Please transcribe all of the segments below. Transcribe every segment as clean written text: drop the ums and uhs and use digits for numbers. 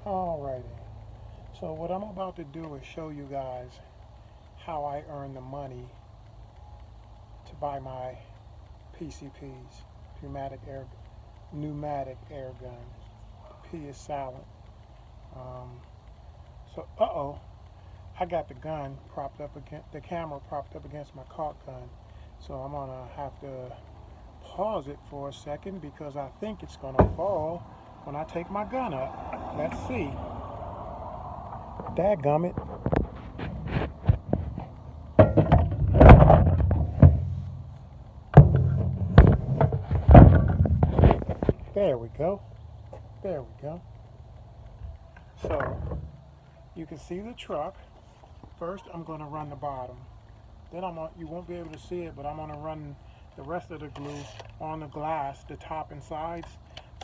Alrighty, so what I'm about to do is show you guys how I earn the money to buy my PCPs, pneumatic air guns. The P is silent. Um, so, I got the gun propped up against the camera propped up against my caulk gun. So I'm gonna have to pause it for a second because I think it's gonna fall when I take my gun up. Let's see. Dadgummit. There we go. There we go. So you can see the truck. First, I'm going to run the bottom. Then you won't be able to see it, but I'm going to run the rest of the glue on the glass, the top and sides.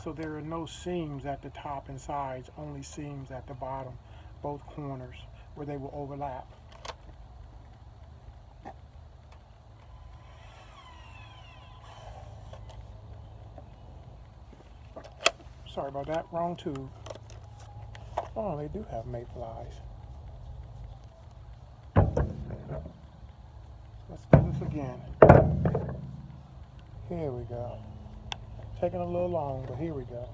So there are no seams at the top and sides, only seams at the bottom, both corners, where they will overlap. Sorry about that, wrong tube. Oh, they do have mayflies. Let's do this again. Here we go. Taking a little long, but here we go.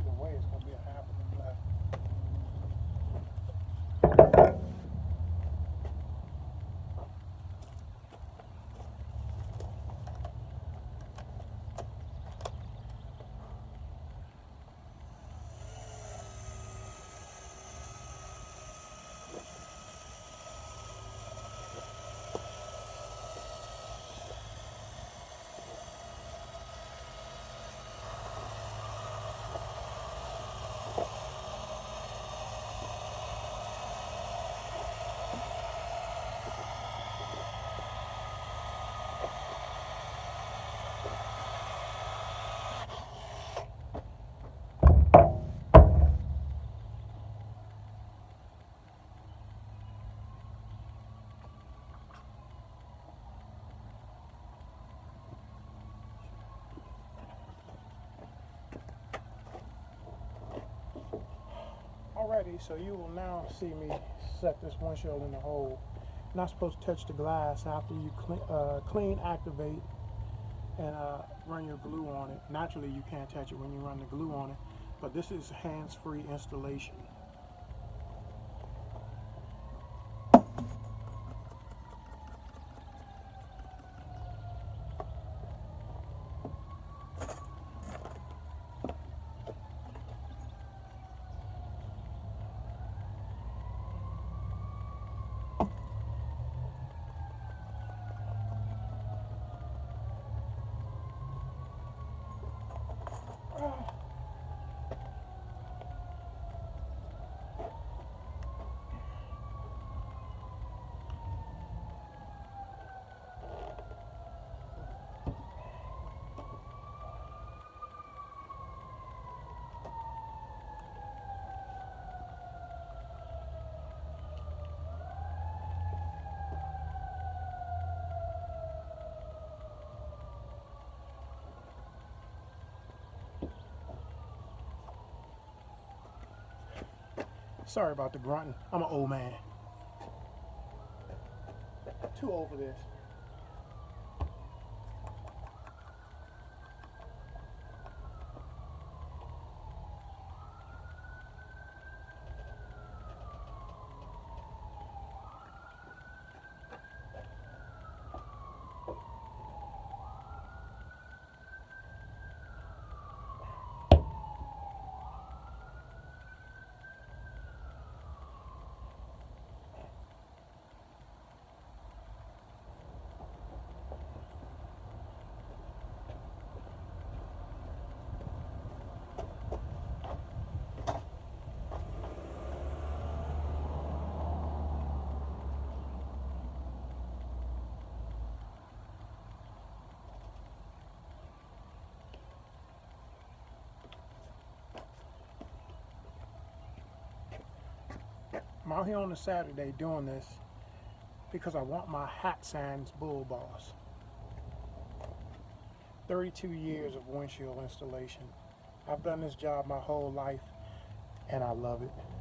Either way, it's going to be a half of them left. Alrighty, so you will now see me set this windshield in the hole. Not supposed to touch the glass after you clean, activate, and run your glue on it. Naturally, you can't touch it when you run the glue on it, but this is hands-free installation. Sorry about the grunting. I'm an old man. Too old for this. I'm out here on a Saturday doing this because I want my Hot Sands Bull Boss. 32 years of windshield installation. I've done this job my whole life and I love it.